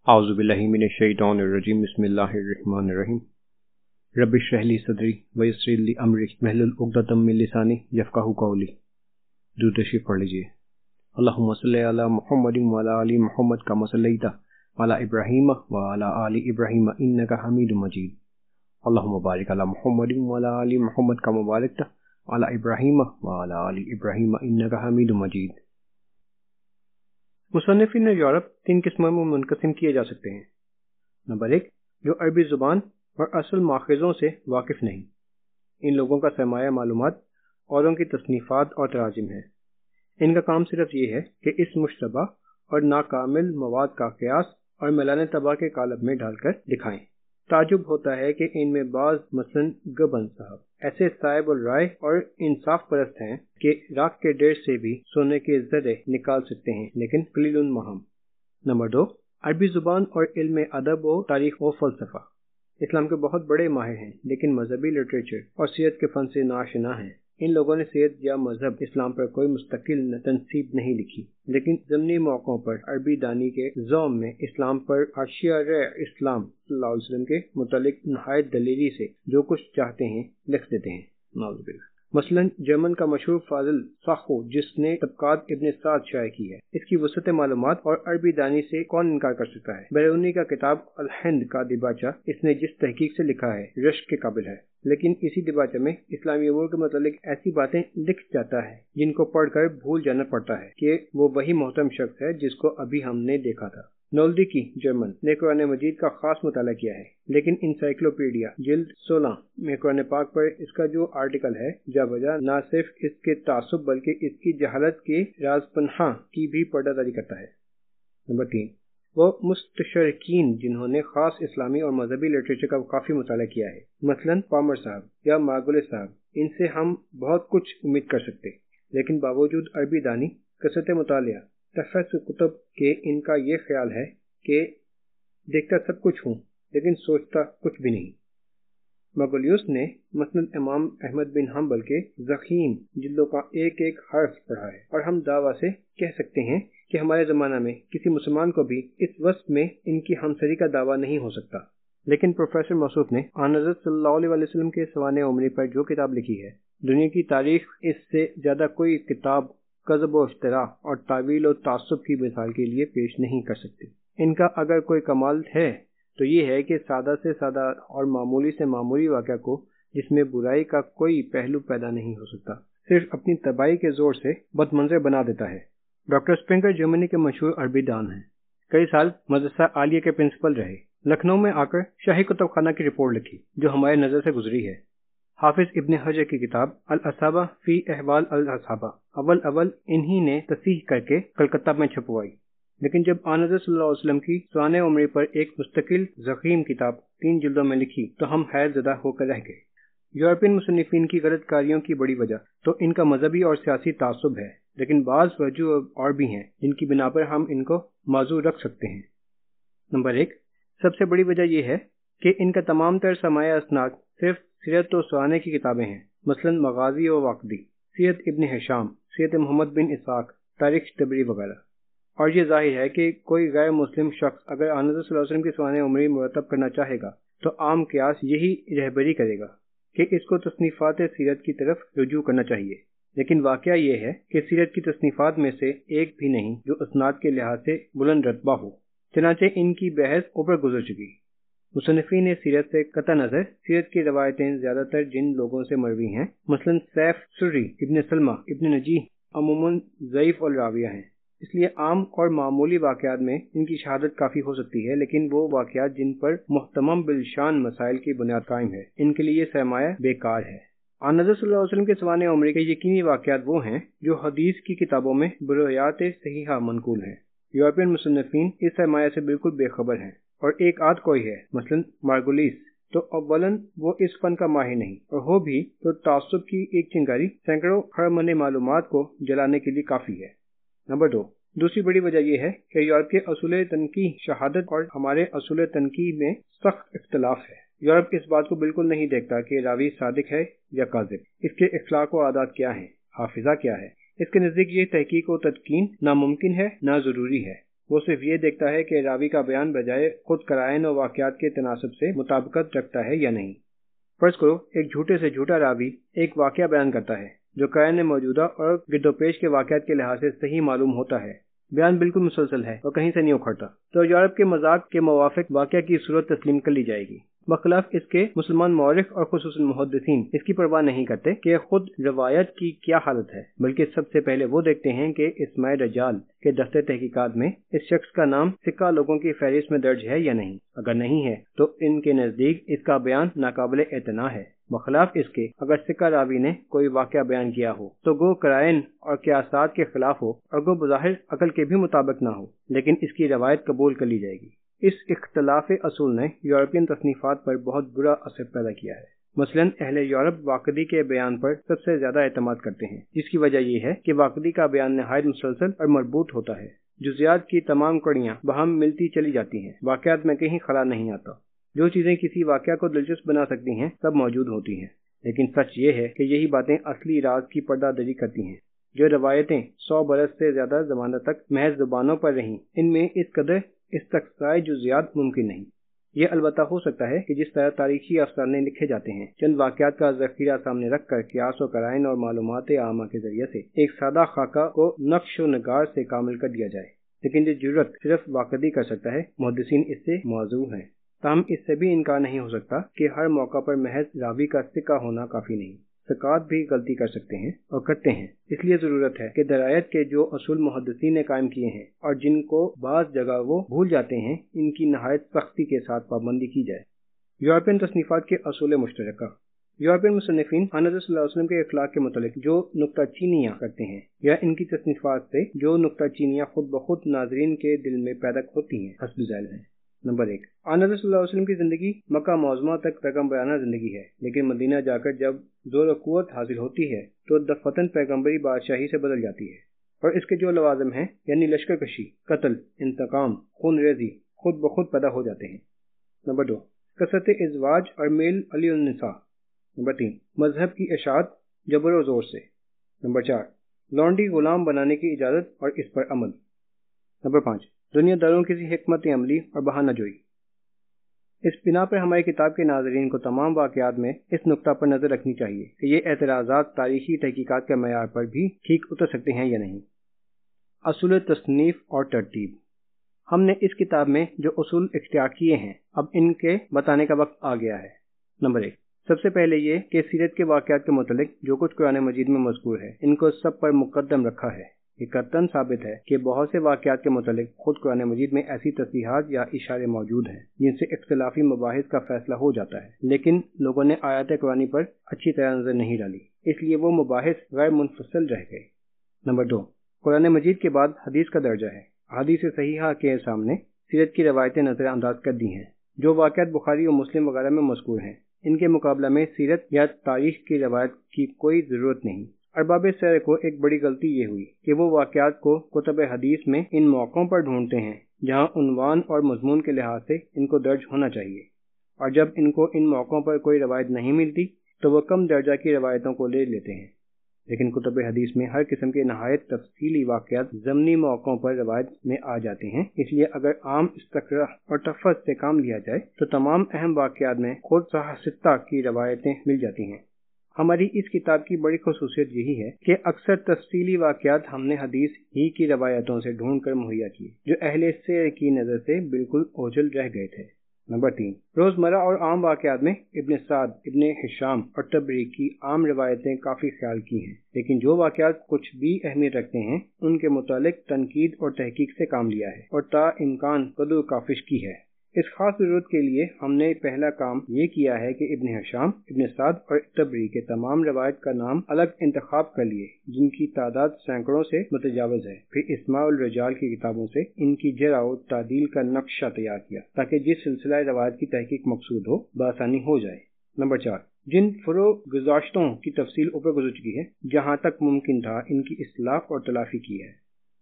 اعوذ باللہ من الشیطان الرجیم بسم اللہ الرحمن الرحیم رب اشرح لی صدری ویسر لی امری واحلل عقدۃ من لسانی یفقہوا قولی۔ درود شریف پڑھ لیجیے۔ اللہم صلی علی محمد وعلی آل محمد کما صلیت علی ابراہیم وعلی آل ابراہیم انک حمید مجید۔ اللہم بارک علی محمد وعلی آل محمد کما بارکت علی ابراہیم وعلی آل ابراہیم انک حمید مجید۔ مصنفین یورپ 3 قسموں میں منقسم کیے جا سکتے ہیں۔ نمبر 1، جو عربی زبان اور اصل ماخذوں سے واقف نہیں۔ ان لوگوں کا سرمایہ معلومات اوروں کی تصنیفات اور تراجم ہے۔ ان کا کام صرف یہ ہے کہ اس مشتبہ اور ناکامل مواد کا قیاس اور میلان طبع کے قالب میں ڈال کر دکھائیں۔ تعجب ہوتا ہے کہ ان میں بعض مثلاً گبن صاحب ایسے صاحب الرائے اور انصاف پرست ہیں کہ راکھ کے ڈیر سے بھی سونے کے ذرے نکال سکتے ہیں، لیکن قلیل مہم۔ نمبر 2، عربی زبان اور علم ادب و تاریخ و فلسفہ۔ اسلام کے بہت بڑے ماہر ہیں لیکن مذہبی لٹریچر اور سیرت کے فن سے ناآشنا ہیں۔ ان لوگوں نے سیرت یا مذہب اسلام پر کوئی مستقل تنصیب نہیں لکھی، لیکن ضمنی موقعوں پر عربی دانی کے ذوم میں اسلام پر اشعار اسلام صلی اللہ علیہ وسلم کے متعلق نہایت دلیری سے جو کچھ چاہتے ہیں لکھ دیتے ہیں۔ نعوذ باللہ۔ مثلا جرمن کا مشہور فاضل ساخو جس نے طبقات ابن سعد شائع کی ہے، اس کی وسعت معلومات اور عربی دانی سے کون انکار کر سکتا ہے؟ بیرونی کا کتاب الہند کا دیباچہ اس نے جس تحقیق سے لکھا ہے رشک کے قابل ہے، لیکن اسی دیباچہ میں اسلامی امور کے متعلق ایسی باتیں لکھ جاتا ہے جن کو پڑھ کر بھول جانا پڑتا ہے کہ وہ وہی محترم شخص ہے جس کو ابھی ہم نے دیکھا تھا۔ نولدی کی جرمن نے قرآن مجید کا خاص مطالعہ کیا ہے، لیکن انسائکلوپیڈیا جلد 16 میں قرآن پاک پر اس کا جو آرٹیکل ہے جا بجا نہ صرف اس کے تعصب بلکہ اس کی جہالت کے راز پنہاں کی بھی پردہ داری کرتا ہے۔ نمبر 3، وہ مستشرقین جنہوں نے خاص اسلامی اور مذہبی لٹریچر کا کافی مطالعہ کیا ہے، مثلا پامر صاحب یا مارگولے صاحب، ان سے ہم بہت کچھ امید کر سکتے، لیکن باوجود عربی دانی، کثرت مطالعہ، تفحص کتب کے ان کا یہ خیال ہے کہ دیکھتا سب کچھ ہوں لیکن سوچتا کچھ بھی نہیں۔ مارگولیوس نے مثلا امام احمد بن حنبل کے ضخیم جلدوں کا ایک ایک حرف پڑھا ہے، اور ہم دعویٰ سے کہہ سکتے ہیں کہ ہمارے زمانہ میں کسی مسلمان کو بھی اس وصف میں ان کی ہمسری کا دعویٰ نہیں ہو سکتا۔ لیکن پروفیسر موصوف نے آن حضرت صلی اللہ علیہ وسلم کے سوانح عمری پر جو کتاب لکھی ہے، دنیا کی تاریخ اس سے زیادہ کوئی کتاب کذب و افتراء اور تعویل و تعصب کی مثال کے لیے پیش نہیں کر سکتے۔ ان کا اگر کوئی کمال ہے تو یہ ہے کہ سادہ سے سادہ اور معمولی سے معمولی واقعہ کو جس میں برائی کا کوئی پہلو پیدا نہیں ہو سکتا، صرف اپنی تباہی کے زور سے بد منظر بنا دیتا ہے۔ ڈاکٹر اسپرنگر جرمنی کے مشہور عربی دان ہیں، کئی سال مدرسہ عالیہ کے پرنسپل رہے۔ لکھنؤ میں آ کر شاہی کتب خانہ کی رپورٹ لکھی جو ہمارے نظر سے گزری ہے۔ حافظ ابن حجر کی کتاب الاصابہ فی احوال الاصحابہ اول انہی نے تصحیح کر کے کلکتہ میں چھپوائی، لیکن جب آن حضرت صلی اللہ علیہ وسلم کی سوانح عمری پر ایک مستقل ضخیم کتاب 3 جلدوں میں لکھی تو ہم حیرت زدہ ہو کر رہ گئے۔ یورپین مصنفین کی غلط کاریوں کی بڑی وجہ تو ان کا مذہبی اور سیاسی تعصب ہے، لیکن بعض وجہ اور بھی ہیں جن کی بنا پر ہم ان کو معذور رکھ سکتے ہیں۔ نمبر 1، سب سے بڑی وجہ یہ ہے کہ ان کا تمام تر سرمایہ اسناد صرف سیرت و سوانح کی کتابیں ہیں، مثلا مغازی و واقدی، سیرت ابن ہشام، سیرت محمد بن اسحاق، تاریخ طبری وغیرہ۔ اور یہ ظاہر ہے کہ کوئی غیر مسلم شخص اگر آن حضرت صلی اللہ علیہ وسلم کی سوانح عمری مرتب کرنا چاہے گا تو عام قیاس یہی رہبری کرے گا کہ اس کو تصنیفات سیرت کی طرف رجوع کرنا چاہیے، لیکن واقعہ یہ ہے کہ سیرت کی تصنیفات میں سے ایک بھی نہیں جو اسناد کے لحاظ سے بلند رتبہ ہو، چنانچہ ان کی بحث اوپر گزر چکی۔ مصنفین سیرت سے قطع نظر سیرت کی روایتیں زیادہ تر جن لوگوں سے مروی ہیں، مثلا سیف سری، ابن سلمہ، ابن نجیح، عموماً ضعیف الراویہ ہیں، اس لیے عام اور معمولی واقعات میں ان کی شہادت کافی ہو سکتی ہے، لیکن وہ واقعات جن پر محتمم بالشان مسائل کی بنیاد قائم ہے ان کے لیے یہ سرمایہ بیکار ہے۔ آن حضرت صلی اللہ علیہ وسلم کے سوانح عمری کے یقینی واقعات وہ ہیں جو حدیث کی کتابوں میں بروایات صحیحہ منقول ہیں۔ یورپین مصنفین اس سرمایہ سے بالکل بے خبر ہیں، اور ایک آدھ کوئی ہے، مثلا مارگولیس، تو اولاً وہ اس فن کا ماہر نہیں، اور ہو بھی تو تعصب کی ایک چنگاری سینکڑوں خرمن معلومات کو جلانے کے لیے کافی ہے۔ نمبر 2، دوسری بڑی وجہ یہ ہے کہ یورپ کے اصول تنقیح شہادت اور ہمارے اصول تنقیح میں سخت اختلاف ہے۔ یورپ اس بات کو بالکل نہیں دیکھتا کہ راوی صادق ہے یا کاذب، اس کے اخلاق و عادات کیا ہیں، حافظہ کیا ہے۔ اس کے نزدیک یہ تحقیق و تدقین ناممکن ہے، نہ ضروری ہے۔ وہ صرف یہ دیکھتا ہے کہ راوی کا بیان بجائے خود قرائن اور واقعات کے تناسب سے مطابقت رکھتا ہے یا نہیں۔ فرض کرو ایک جھوٹے سے جھوٹا راوی ایک واقعہ بیان کرتا ہے جو قرائن موجودہ اور گرد و پیش کے واقعات کے لحاظ سے صحیح معلوم ہوتا ہے، بیان بالکل مسلسل ہے اور کہیں سے نہیں اکھڑتا، تو یورپ کے مذاق کے موافق واقعہ کی صورت تسلیم کر لی جائے گی۔ بخلاف اس کے مسلمان مورخ اور خصوصاً محدثین اس کی پرواہ نہیں کرتے کہ خود روایت کی کیا حالت ہے، بلکہ سب سے پہلے وہ دیکھتے ہیں کہ اسماء رجال کے دستے تحقیقات میں اس شخص کا نام ثقہ لوگوں کی فہرست میں درج ہے یا نہیں۔ اگر نہیں ہے تو ان کے نزدیک اس کا بیان ناقابل اعتنا ہے۔ بخلاف اس کے اگر ثقہ راوی نے کوئی واقعہ بیان کیا ہو تو گو قرائن اور قیاسات کے خلاف ہو اور گو بظاہر عقل کے بھی مطابق نہ ہو، لیکن اس کی روایت قبول کر لی جائے گی۔ اس اختلاف اصول نے یورپین تصنیفات پر بہت برا اثر پیدا کیا ہے۔ مثلا اہل یورپ واقعی کے بیان پر سب سے زیادہ اعتماد کرتے ہیں، جس کی وجہ یہ ہے کہ واقعی کا بیان نہایت مسلسل اور مربوط ہوتا ہے۔ جزیات کی تمام کڑیاں باہم ملتی چلی جاتی ہیں، واقعات میں کہیں خلا نہیں آتا۔ جو چیزیں کسی واقعہ کو دلچسپ بنا سکتی ہیں سب موجود ہوتی ہیں، لیکن سچ یہ ہے کہ یہی باتیں اصلی راز کی پردہ دری کرتی ہیں۔ جو روایتیں 100 برس سے زیادہ زمانہ تک محض زبانوں پر رہیں، ان میں اس قدر استقصاء جزیات ممکن نہیں۔ یہ البتہ ہو سکتا ہے کہ جس طرح تاریخی افسانے لکھے جاتے ہیں، چند واقعات کا ذخیرہ سامنے رکھ کر قیاس و قرائن اور معلومات عامہ کے ذریعے سے ایک سادہ خاکہ کو نقش و نگار سے کامل کر دیا جائے، لیکن یہ جرت صرف واقعی کر سکتا ہے۔ محدثین اس سے معذور ہیں، تاہم اس سے بھی انکار نہیں ہو سکتا کہ ہر موقع پر محض راوی کا ثقہ ہونا کافی نہیں، ثقات بھی غلطی کر سکتے ہیں اور کرتے ہیں۔ اس لیے ضرورت ہے کہ درایت کے جو اصول محدثین نے قائم کیے ہیں اور جن کو بعض جگہ وہ بھول جاتے ہیں، ان کی نہایت سختی کے ساتھ پابندی کی جائے۔ یورپین تصنیفات کے اصول مشترکہ۔ یورپین مصنفین حضرت صلی اللہ علیہ وسلم کے اخلاق کے متعلق جو نکتہ چینیاں کرتے ہیں یا ان کی تصنیفات سے جو نکتہ چینیاں خود بخود ناظرین کے دل میں پیدا ہوتی ہیں حسب ذیل ہیں۔ نمبر 1، حضرت صلی اللہ علیہ وسلم کی زندگی مکہ معظمہ تک پیغمبرانہ زندگی ہے، لیکن مدینہ جا کر جب زور و قوت حاصل ہوتی ہے تو دفعتاً پیغمبری بادشاہی سے بدل جاتی ہے، اور اس کے جو لوازم ہیں یعنی لشکر کشی، قتل، انتقام، خون ریزی خود بخود پیدا ہو جاتے ہیں۔ نمبر 2، کثرت ازواج اور میل علی النساء۔ نمبر 3، مذہب کی اشاعت جبر و زور سے۔ نمبر 4، لونڈی غلام بنانے کی اجازت اور اس پر عمل۔ نمبر 5، دنیا داروں کی حکمت عملی اور بہانہ جوئی۔ اس بنا پر ہماری کتاب کے ناظرین کو تمام واقعات میں اس نقطہ پر نظر رکھنی چاہیے کہ یہ اعتراضات تاریخی تحقیقات کے معیار پر بھی ٹھیک اتر سکتے ہیں یا نہیں۔ اصول تصنیف اور ترتیب۔ ہم نے اس کتاب میں جو اصول اختیار کیے ہیں اب ان کے بتانے کا وقت آ گیا ہے۔ نمبر 1، سب سے پہلے یہ کہ سیرت کے واقعات کے متعلق جو کچھ قرآن مجید میں مذکور ہے ان کو سب پر مقدم رکھا ہے۔ یہ قطعاً ثابت ہے کہ بہت سے واقعات کے متعلق خود قرآن مجید میں ایسی تصریحات یا اشارے موجود ہیں جن سے اختلافی مباحث کا فیصلہ ہو جاتا ہے، لیکن لوگوں نے آیات قرآنی پر اچھی طرح نظر نہیں ڈالی، اس لیے وہ مباحث غیر منفصل رہ گئے۔ نمبر 2، قرآن مجید کے بعد حدیث کا درجہ ہے۔ حدیث صحیحہ کے سامنے سیرت کی روایتیں نظر انداز کر دی ہیں۔ جو واقعات بخاری اور مسلم وغیرہ میں مذکور ہیں ان کے مقابلہ میں سیرت یا تاریخ کی روایت کی کوئی ضرورت نہیں۔ ارباب سیر کو ایک بڑی غلطی یہ ہوئی کہ وہ واقعات کو کتب حدیث میں ان موقعوں پر ڈھونڈتے ہیں جہاں عنوان اور مضمون کے لحاظ سے ان کو درج ہونا چاہیے، اور جب ان کو ان موقعوں پر کوئی روایت نہیں ملتی تو وہ کم درجہ کی روایتوں کو لے لیتے ہیں۔ لیکن کتب حدیث میں ہر قسم کے نہایت تفصیلی واقعات ضمنی موقعوں پر روایت میں آ جاتے ہیں، اس لیے اگر عام استقراء اور تفصیل سے کام لیا جائے تو تمام اہم واقعات میں خود صحیح ستہ کی روایتیں مل جاتی ہیں۔ ہماری اس کتاب کی بڑی خصوصیت یہی ہے کہ اکثر تفصیلی واقعات ہم نے حدیث ہی کی روایتوں سے ڈھونڈ کر مہیا کیے جو اہل سیر کی نظر سے بالکل اوجھل رہ گئے تھے۔ نمبر 3، روزمرہ اور عام واقعات میں ابن سعد، ابن ہشام اور طبری کی عام روایتیں کافی خیال کی ہیں، لیکن جو واقعات کچھ بھی اہمیت رکھتے ہیں ان کے متعلق تنقید اور تحقیق سے کام لیا ہے اور تا امکان قدر کافش کی ہے۔ اس خاص ضرورت کے لیے ہم نے پہلا کام یہ کیا ہے کہ ابن ہشام، ابن سعد اور طبری کے تمام روایت کا نام الگ انتخاب کر لیے جن کی تعداد سینکڑوں سے متجاوز ہے، پھر اسماء الرجال کی کتابوں سے ان کی جرح و تعدیل کا نقشہ تیار کیا تاکہ جس سلسلہ روایت کی تحقیق مقصود ہو بآسانی ہو جائے۔ نمبر 4، جن فروع گزاشتوں کی تفصیل اوپر گزر چکی ہے جہاں تک ممکن تھا ان کی اصلاح اور تلافی کی ہے۔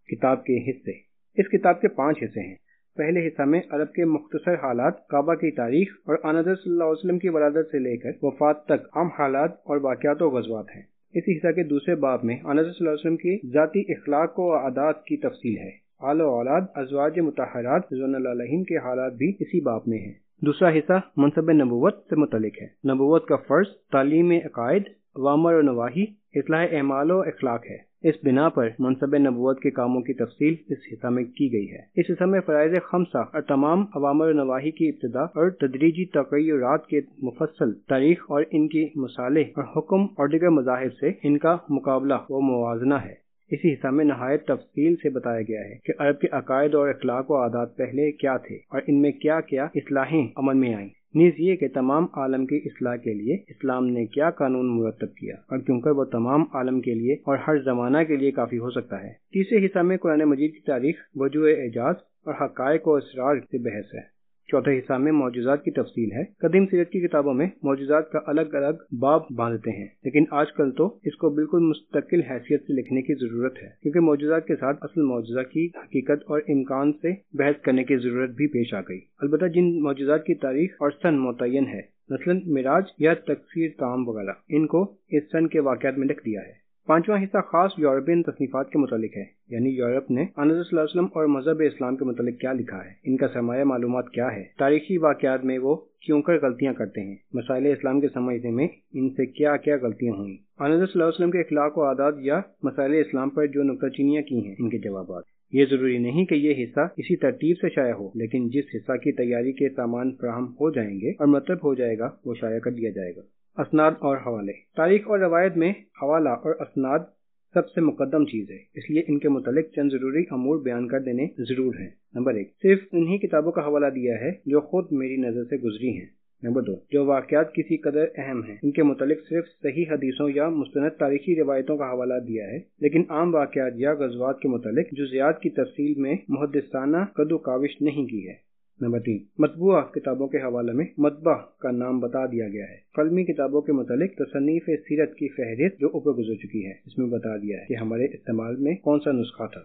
کتاب کے حصے۔ اس کتاب کے 5 حصے ہیں۔ پہلے حصہ میں عرب کے مختصر حالات، کعبہ کی تاریخ اور حضرت صلی اللہ علیہ وسلم کی ولادت سے لے کر وفات تک عام حالات اور واقعات و غزوات ہیں۔ اسی حصہ کے دوسرے باب میں حضرت صلی اللہ علیہ وسلم کی ذاتی اخلاق و عادات کی تفصیل ہے آل و اولاد ازواج مطہرات رضوان اللہ علیہم کے حالات بھی اسی باب میں ہیں۔ دوسرا حصہ منصب نبوت سے متعلق ہے۔ نبوت کا فرض تعلیم عقائد، اوامر و نواہی، اصلاح اعمال و اخلاق ہے۔ اس بنا پر منصب نبوت کے کاموں کی تفصیل اس حصہ میں کی گئی ہے۔ اس حصہ میں فرائض خمسہ اور تمام اوامر و نواہی کی ابتدا اور تدریجی تغیرات کے مفصل تاریخ اور ان کی مصالح اور حکم اور دیگر مذاہب سے ان کا مقابلہ و موازنہ ہے۔ اسی حصہ میں نہایت تفصیل سے بتایا گیا ہے کہ عرب کے عقائد اور اخلاق و عادات پہلے کیا تھے اور ان میں کیا کیا اصلاحیں عمل میں آئیں، نیز یہ کہ تمام عالم کی اصلاح کے لیے اسلام نے کیا قانون مرتب کیا اور کیونکہ وہ تمام عالم کے لیے اور ہر زمانہ کے لیے کافی ہو سکتا ہے۔ تیسرے حصہ میں قرآن مجید کی تاریخ، وجوہ اعجاز اور حقائق و اسرار سے بحث ہے۔ چوتھے حصہ میں معجزات کی تفصیل ہے۔ قدیم سیرت کی کتابوں میں معجزات کا الگ الگ باب باندھتے ہیں، لیکن آج کل تو اس کو بالکل مستقل حیثیت سے لکھنے کی ضرورت ہے، کیونکہ معجزات کے ساتھ اصل معجزہ کی حقیقت اور امکان سے بحث کرنے کی ضرورت بھی پیش آ گئی۔ البتہ جن معجزات کی تاریخ اور سن متعین ہے، مثلا معراج یا تکثیر طعام وغیرہ، ان کو اس سن کے واقعات میں لکھ دیا ہے۔ پانچواں حصہ خاص یورپین تصنیفات کے متعلق ہے، یعنی یورپ نے آن حضرت صلی اللہ علیہ وسلم اور مذہب اسلام کے متعلق کیا لکھا ہے، ان کا سرمایہ معلومات کیا ہے، تاریخی واقعات میں وہ کیوں کر غلطیاں کرتے ہیں، مسائل اسلام کے سمجھنے میں ان سے کیا کیا غلطیاں ہوئیں، آن حضرت صلی اللہ علیہ وسلم کے اخلاق و عادات یا مسائل اسلام پر جو نکتہ چینیاں کی ہیں، ان کے جوابات۔ یہ ضروری نہیں کہ یہ حصہ اسی ترتیب سے شائع ہو، لیکن جس حصہ کی تیاری کے سامان فراہم ہو جائیں گے اور مرتب ہو جائے گا وہ شائع کر دیا جائے گا۔ اسناد اور حوالے۔ تاریخ اور روایت میں حوالہ اور اسناد سب سے مقدم چیز ہے، اس لیے ان کے متعلق چند ضروری امور بیان کر دینے ضرور ہیں۔ نمبر 1، صرف انہی کتابوں کا حوالہ دیا ہے جو خود میری نظر سے گزری ہیں۔ نمبر 2، جو واقعات کسی قدر اہم ہیں ان کے متعلق صرف صحیح حدیثوں یا مستند تاریخی روایتوں کا حوالہ دیا ہے، لیکن عام واقعات یا غزوات کے متعلق جزیات کی تفصیل میں محدثانہ قد و کاوش نہیں کی ہے۔ نمبر 3، مطبوعہ کتابوں کے حوالے میں مطبع کا نام بتا دیا گیا ہے۔ قلمی کتابوں کے متعلق تصنیف سیرت کی فہرست جو اوپر گزر چکی ہے، اس میں بتا دیا ہے کہ ہمارے استعمال میں کون سا نسخہ تھا۔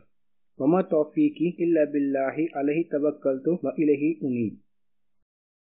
وما توفیقی الا باللہ علیہ توکلت و الیہ انیب۔